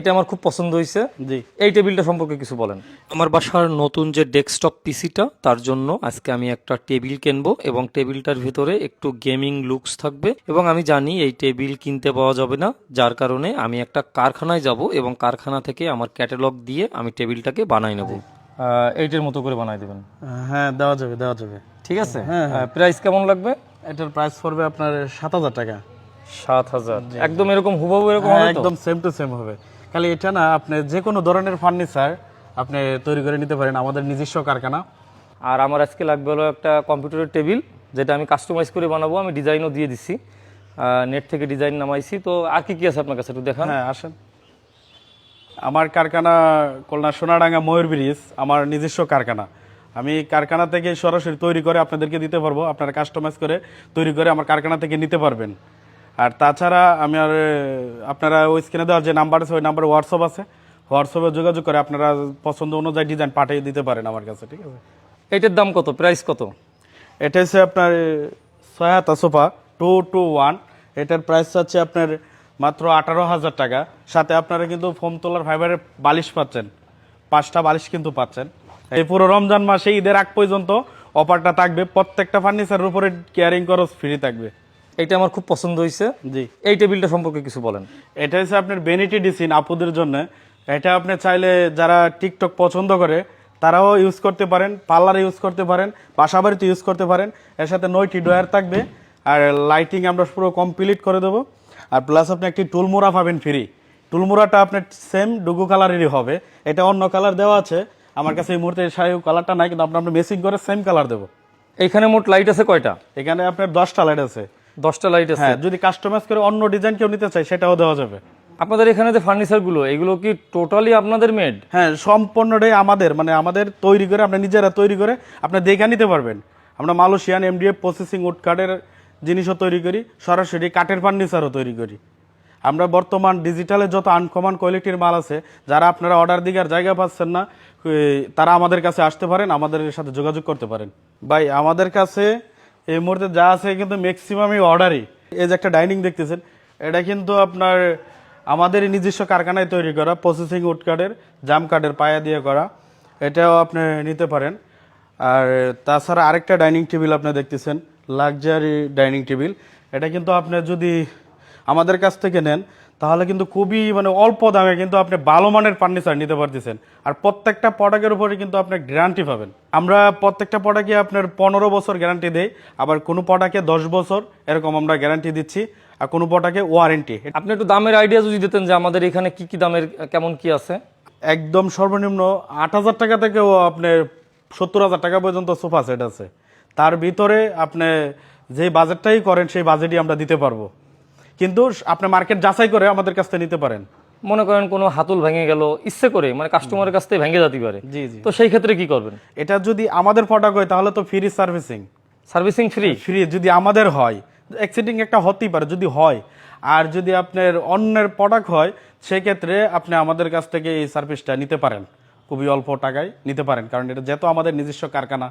এটা আমার খুব পছন্দ হয়েছে। জি। এই টেবিলটা সম্পর্কে কিছু বলেন। আমার বাসার নতুন যে ডেস্কটপ পিসিটা, তার জন্য আজকে আমি একটা টেবিল কিনবো এবং টেবিলটার ভিতরে একটু গেমিং লুকস থাকবে। এবং আমি জানি এই টেবিল কিনতে পাওয়া যাবে না, যার কারণে আমি একটা কারখানায় যাব এবং কারখানা থেকে আমার ক্যাটালগ দিয়ে আমি টেবিলটাকে বানাই নেব। এইটার মতো করে বানাই দেবেন? হ্যাঁ, দেওয়া যাবে, দেওয়া যাবে। ঠিক আছে। হ্যাঁ। প্রাইস কেমন লাগবে? এটার প্রাইস পড়বে আপনার 7,000 টাকা। 7,000? একদম এরকম হুবহু এরকম হবে তো? একদম সেম টু সেম হবে। খালি এটা না, আপনি যে কোনো ধরনের ফার্নিচার আপনি তৈরি করে নিতে পারেন, আমাদের নিজস্ব কারখানা। আর আমার আজকে লাগবে হলো একটা কম্পিউটারের টেবিল, যেটা আমি কাস্টমাইজ করে বানাবো। আমি ডিজাইনও দিয়ে দিছি, নেট থেকে ডিজাইন নামাইছি। তো আর কি কি আছে আপনার কাছে একটু দেখান। হ্যাঁ, আসেন। আমার কারখানা খুলনা সোনাডাঙ্গা ময়ূর ব্রিজ, আমার নিজস্ব কারখানা। আমি কারখানা থেকে সরাসরি তৈরি করে আপনাদেরকে দিতে পারবো, আপনারা কাস্টমাইজ করে তৈরি করে আমার কারখানা থেকে নিতে পারবেন। আর তাছাড়া আমি আর আপনারা ওই স্ক্রিনে দেওয়ার যে নাম্বার আছে, ওই নাম্বারে হোয়াটসঅ্যাপ আছে, হোয়াটসঅ্যাপে যোগাযোগ করে আপনারা পছন্দ অনুযায়ী ডিজাইন পাঠিয়ে দিতে পারেন আমার কাছে। ঠিক আছে। এইটার দাম কত, প্রাইস কত? এটা হচ্ছে আপনার সহায়তা সোফা 221। এটার প্রাইস হচ্ছে আপনার মাত্র 18,000 টাকা। সাথে আপনারা কিন্তু ফোম তোলার ফাইবারের বালিশ পাচ্ছেন, 5টা বালিশ কিন্তু পাচ্ছেন। এই পুরো রমজান মাসে ঈদের আগ পর্যন্ত অফারটা থাকবে। প্রত্যেকটা ফার্নিচারের উপরে কেয়ারিং খরচ ফ্রি থাকবে। এইটা আমার খুব পছন্দ হয়েছে। জি। এই টেবিলটা সম্পর্কে কিছু বলেন। এটা হচ্ছে আপনার বেনিটি ডিসিন আপুদের জন্য। এটা আপনি চাইলে যারা টিকটক পছন্দ করে তারাও ইউজ করতে পারেন, পার্লারে ইউজ করতে পারেন, বাসা বাড়িতে ইউজ করতে পারেন। এর সাথে 9টি ডয়ার থাকবে, আর লাইটিং আমরা পুরো কমপ্লিট করে দেবো। আর প্লাস আপনি একটি টুলমুড়া পাবেন ফ্রি। টুলমুড়াটা আপনার সেম ডুগু কালারেরই হবে। এটা অন্য কালার দেওয়া আছে, আমার কাছে এই মুহূর্তে সেই কালারটা নাই, কিন্তু আমরা মেসিং করে সেম কালার দেবো। এইখানে মোট লাইট আছে কয়টা? এখানে আপনার 10টা লাইট আছে। 10টা লাইট আছে। হ্যাঁ, যদি কাস্টমাইজ করে অন্য ডিজাইন কেউ নিতে চায় সেটাও দেওয়া যাবে। আপনাদের এখানে যে ফার্নিচারগুলো, এগুলো কি টোটালি আপনাদের মেড? হ্যাঁ, সম্পূর্ণটাই আমাদের, মানে আমাদের তৈরি করে, আমরা নিজেরা তৈরি করে আপনি দেখে নিতে পারবেন। আমরা মালয়েশিয়ান এমডিএফ প্রসেসিং উড কাঠের জিনিসও তৈরি করি, সরাসরি কাঠের ফার্নিচারও তৈরি করি। আমরা বর্তমান ডিজিটালে যত আনকমন কোয়ালিটির মাল আছে, যারা আপনারা অর্ডার দিকে জায়গা পাচ্ছেন না, তারা আমাদের কাছে আসতে পারেন, আমাদের সাথে যোগাযোগ করতে পারেন। ভাই, আমাদের কাছে এই মুহূর্তে যা আছে কিন্তু ম্যাক্সিমামই অর্ডারই। এই যে একটা ডাইনিং দেখতেছেন, এটা কিন্তু আপনার আমাদের নিজস্ব কারখানায় তৈরি করা, প্রসেসিং উড কাঠের, জাম কাঠের পায়া দিয়ে করা। এটাও আপনি নিতে পারেন। আর তাছাড়া আরেকটা ডাইনিং টেবিল আপনি দেখতেছেন, লাক্সারি ডাইনিং টেবিল। এটা কিন্তু আপনি যদি আমাদের কাছ থেকে নেন তাহলে কিন্তু খুবই মানে অল্প দামে কিন্তু আপনি ভালো মানের ফার্নিচার নিতে পারতেছেন। আর প্রত্যেকটা প্রোডাক্টের উপরে কিন্তু আপনি গ্যারান্টি পাবেন। আমরা প্রত্যেকটা প্রোডাক্টে আপনার 15 বছর গ্যারান্টি দেই, আবার কোনো প্রোডাক্টে 10 বছর এরকম আমরা গ্যারান্টি দিচ্ছি, আর কোনো প্রোডাক্টে ওয়ারেন্টি। আপনি একটু দামের আইডিয়া যদি দিতেন যে আমাদের এখানে কি কি দামের কেমন কি আছে। একদম সর্বনিম্ন 8,000 টাকা থেকেও আপনার 70,000 টাকা পর্যন্ত সোফা সেট আছে। তার ভিতরে আপনি যে বাজেটটাই করেন সেই বাজেটই আমরা দিতে পারবো, কিন্তু আপনি মার্কেট যাচাই করে আমাদের কাছ থেকে নিতে পারেন। মনে করেন কোনো হাতুল ভেঙে গেল, ইচ্ছে করে মানে কাস্টমারের কাছ থেকে ভেঙে যেতে পারে। জি জি। তো সেই ক্ষেত্রে কি করবেন? এটা যদি আমাদের প্রোডাক্ট হয় তাহলে তো free servicing. Servicing free? Free যদি আমাদের হয়, অ্যাক্সিডেন্ট একটা হতেই পারে যদি হয়। আর যদি আপনার অন্যের প্রোডাক্ট হয় সেক্ষেত্রে আপনি আমাদের কাছ থেকে এই সার্ভিসটা নিতে পারেন, খুবই অল্প টাকায় নিতে পারেন। কারণ এটা যেহেতু আমাদের নিজস্ব কারখানা,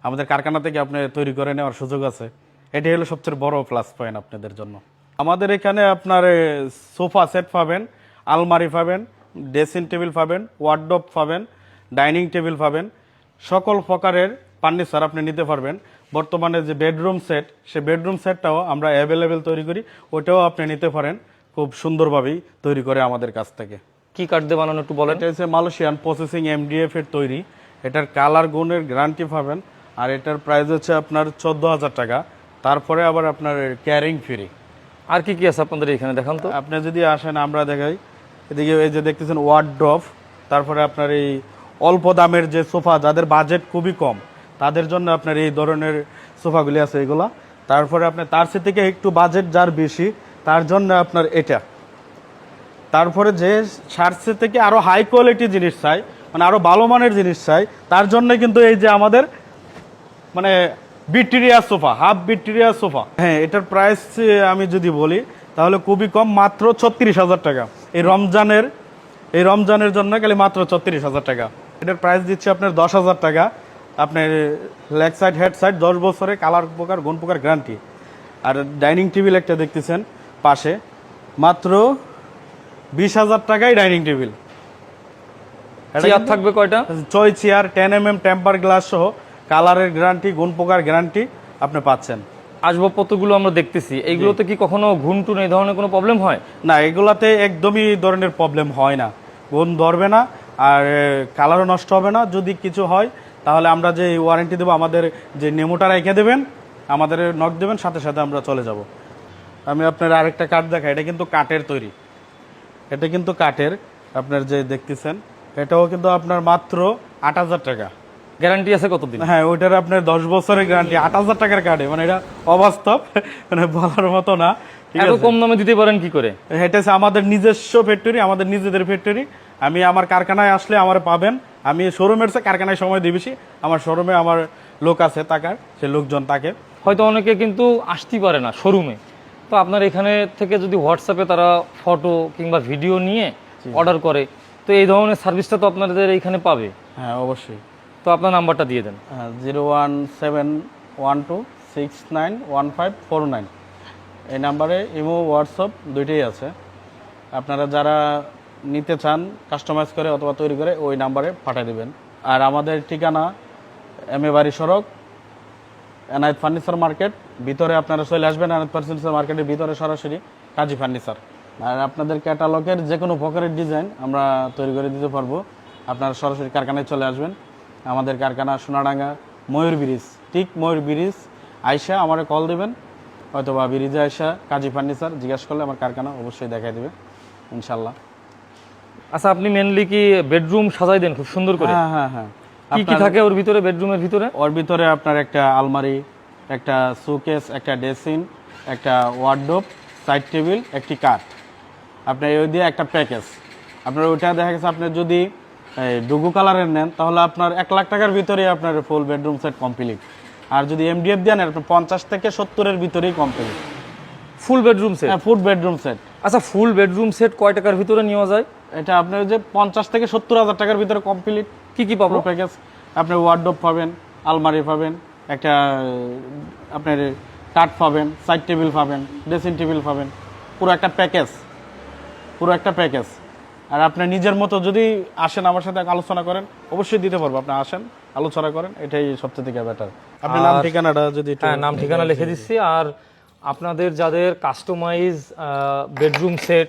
আমাদের কারখানা থেকে আপনি তৈরি করে নেওয়ার সুযোগ আছে। এটাই হলো সবচেয়ে বড় প্লাস পয়েন্ট আপনাদের জন্য। আমাদের এখানে আপনার সোফা সেট পাবেন, আলমারি পাবেন, ড্রেসিং টেবিল পাবেন, ওয়ার্ডরোব পাবেন, ডাইনিং টেবিল পাবেন, সকল প্রকারের ফার্নিচার আপনি নিতে পারবেন। বর্তমানে যে বেডরুম সেট, সেই বেডরুম সেটটাও আমরা অ্যাভেলেবেল তৈরি করি, ওটাও আপনি নিতে পারেন খুব সুন্দরভাবেই তৈরি করে আমাদের কাছ থেকে। কি কাঠ দিয়ে বানানো একটু বলেন। এটা হচ্ছে মালয়েশিয়ান প্রসেসিং এমডিএফ এর তৈরি। এটার কালার গুণের গ্যারান্টি পাবেন। আর এটার প্রাইস হচ্ছে আপনার 14,000 টাকা। তারপরে আবার আপনার ক্যারিং ফ্রি। আর কি কি আছে আপনাদের এখানে দেখান তো। আপনি যদি আসেন আমরা দেখাই। এদিকে এই যে দেখতেছেন ওয়ার্ডরোব, তারপরে আপনার এই অল্প দামের যে সোফা, যাদের বাজেট খুবই কম তাদের জন্য আপনার এই ধরনের সোফাগুলি আছে এগুলা। তারপরে আপনার তার থেকে একটু বাজেট যার বেশি তার জন্য আপনার এটা। তারপরে যে সার্সে থেকে আরো হাই কোয়ালিটি জিনিস চাই, মানে আরো ভালো মানের জিনিস চাই, তার জন্য কিন্তু এই যে আমাদের মানে Victoria sofa, half Victoria sofa. হ্যাঁ, এটার প্রাইস আমি যদি বলি তাহলে খুবই কম, মাত্র 36,000 টাকা। এই রমজানের জন্য খালি মাত্র 36,000 টাকা। এটার প্রাইস দিচ্ছে আপনার 10,000 টাকা। আপনার লেগ সাইড হেড সাইড 10 বছরের কালার প্রকার গুণ প্রকার গ্যারান্টি। আর ডাইনিং টেবিল একটা দেখতেছেন পাশে, মাত্র 20,000 টাকায় ডাইনিং টেবিল। চেয়ার থাকবে কয়টা? চয় চেয়ার 10 mm টেম্পার গ্লাস সহ কালারের গ্যারান্টি, গুণ পোকার গ্যারান্টি আপনি পাচ্ছেন। আসবাবপত্রগুলো আমরা দেখতেছি, এইগুলোতে কি কখনো ঘুনটুন এই ধরনের কোনো প্রবলেম হয়? না, এগুলাতে একদমই এই ধরনের প্রবলেম হয় না, গুণ ধরবে না আর কালারও নষ্ট হবে না। যদি কিছু হয় তাহলে আমরা যে ওয়ারেন্টি দেবো, আমাদের যে নেমোটা রেখে দেবেন, আমাদের নক দেবেন, সাথে সাথে আমরা চলে যাব। আমি আপনার আরেকটা কাঠ দেখাই, এটা কিন্তু কাঠের তৈরি, এটা কিন্তু কাঠের, আপনার যে দেখতেছেন এটাও কিন্তু আপনার মাত্র 8,000 টাকা। গ্যারান্টি আছে কতদিন? হ্যাঁ, ওইটার আপনার 10 বছরের গ্যারান্টি 8,000 টাকার কাঠে, মানে এটা অবাস্তব, মানে বলার মতো না। ঠিক এত আছে, কম দামে দিতে পারেন কি করে? এটা হচ্ছে আমাদের নিজস্ব ফ্যাক্টরি, আমাদের নিজেদের ফ্যাক্টরি। আমি আমার কারখানায় আসলে আমার পাবেন, আমি শোরুমের চেয়ে কারখানায় সময় দিই বেশি। আমার শোরুমে আমার লোক আছে তাকার, সে লোকজন তাকে। হয়তো অনেকে কিন্তু আসতে পারে না শোরুমে, তো আপনার এখানে থেকে যদি হোয়াটসঅ্যাপে তারা ফটো কিংবা ভিডিও নিয়ে অর্ডার করে, তো এই ধরনের সার্ভিসটা তো আপনাদের এইখানে পাবে। হ্যাঁ, অবশ্যই। তো আপনার নাম্বারটা দিয়ে দেন। 01712691549, এই নাম্বারে ইমো হোয়াটসঅ্যাপ দুইটাই আছে। আপনারা যারা নিতে চান কাস্টমাইজ করে অথবা তৈরি করে ওই নাম্বারে পাঠিয়ে দেবেন। আর আমাদের ঠিকানা MA বাড়ি সড়ক, এনায়েত ফার্নিচার মার্কেট ভিতরে আপনারা চলে আসবেন। এনায়েত ফার্নিচার মার্কেটের ভিতরে সরাসরি কাজী ফার্নিচার। আর আপনাদের ক্যাটালগের যে কোনো প্রকারের ডিজাইন আমরা তৈরি করে দিতে পারবো। আপনারা সরাসরি কারখানায় চলে আসবেন। আমাদের কারখানা সোনাডাঙ্গা ময়ূর ব্রিজ, ঠিক ময়ূর ব্রিজ আয়সা আমারে কল দেবেন, অথবা ব্রিজে আয়সা কাজী ফার্নিচার জিজ্ঞাসা করলে আমার কারখানা অবশ্যই দেখাই দেবে ইনশাল্লাহ। আচ্ছা, আপনি মেনলি কি বেডরুম সাজাই দেন খুব সুন্দর করে? হ্যাঁ হ্যাঁ হ্যাঁ। কি কি থাকে ওর ভিতরে, বেডরুমের ভিতরে? ওর ভিতরে আপনার একটা আলমারি, একটা শোকেস, একটা ড্রেসিং, একটা ওয়ার্ডরোব, সাইড টেবিল, একটি কাঠ, আপনার ওই দিয়ে একটা প্যাকেজ। আপনার ওইটা দেখা গেছে আপনি যদি ডুগু কালারের নেন তাহলে আপনার 1 লাখ টাকার ভিতরে আপনার ফুল বেডরুম সেট কমপ্লিট। আর যদি MDF দিয়ে নেন আপনার 50 থেকে 70-এর ভিতরেই কমপ্লিট ফুল বেডরুম সেট? হ্যাঁ, ফুল বেডরুম সেট। আচ্ছা, ফুল বেডরুম সেট কয় টাকার ভিতরে নেওয়া যায়? এটা আপনার যে 50 থেকে 70,000 টাকার ভিতরে কমপ্লিট। কি কি পাবো? প্যাকেজ আপনার ওয়ার্ডরোব পাবেন, আলমারি পাবেন, একটা আপনার কাঠ পাবেন, সাইড টেবিল পাবেন, ড্রেসিং টেবিল পাবেন, পুরো একটা প্যাকেজ, পুরো একটা প্যাকেজ। আর আপনি নিজের মতো যদি আসেন আমার সাথে আলোচনা করেন অবশ্যই দিতে পারবো। আপনি আসেন, আলোচনা করেন, এটাই সবচেয়ে থেকে বেটার। আপনার নাম ঠিকানাটা যদি হ্যাঁ, নাম ঠিকানা লিখে দিচ্ছি। আর আপনাদের যাদের কাস্টমাইজ বেডরুম সেট,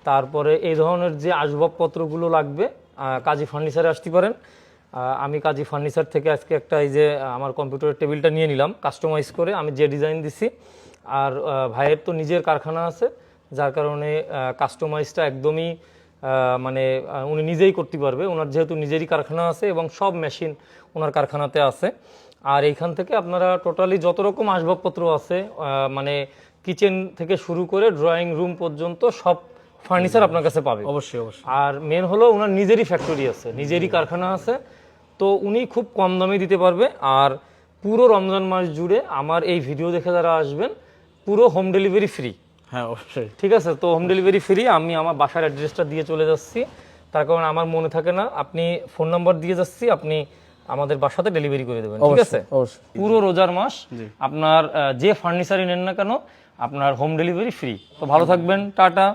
তারপরে এই ধরনের যে আসবাবপত্রগুলো লাগবে, কাজী ফার্নিচারে আসতে পারেন। আমি কাজী ফার্নিচার থেকে আজকে একটা এই যে আমার কম্পিউটারের টেবিলটা নিয়ে নিলাম কাস্টমাইজ করে, আমি যে ডিজাইন দিছি। আর ভাইয়ের তো নিজের কারখানা আছে, যার কারণে কাস্টমাইজটা একদমই মানে উনি নিজেই করতে পারবে। ওনার যেহেতু নিজেরই কারখানা আছে এবং সব মেশিন ওনার কারখানাতে আছে। আর এইখান থেকে আপনারা টোটালি যত রকম আসবাবপত্র আছে, মানে কিচেন থেকে শুরু করে ড্রয়িং রুম পর্যন্ত সব ফার্নিচার আপনার কাছে পাবে। অবশ্যই অবশ্যই। আর মেন হলো ওনার নিজেরই ফ্যাক্টরি আছে, নিজেরই কারখানা আছে, তো উনি খুব কম দামে দিতে পারবে। আর পুরো রমজান মাস জুড়ে আমার এই ভিডিও দেখে যারা আসবেন, পুরো হোম ডেলিভারি ফ্রি। হ্যাঁ, অবশ্যই। ঠিক আছে, তো হোম ডেলিভারি ফ্রি। আমি আমার বাসার অ্যাড্রেসটা দিয়ে চলে যাচ্ছি, তার কারণে আমার মনে থাকে না। আপনি ফোন নাম্বার দিয়ে যাচ্ছি, আপনি আমাদের বাসাতে ডেলিভারি করে দেবেন। ঠিক আছে, অবশ্যই। পুরো রোজার মাস আপনার যে ফার্নিচারই নেন না কেন, আপনার হোম ডেলিভারি ফ্রি। তো ভালো থাকবেন, টাটা।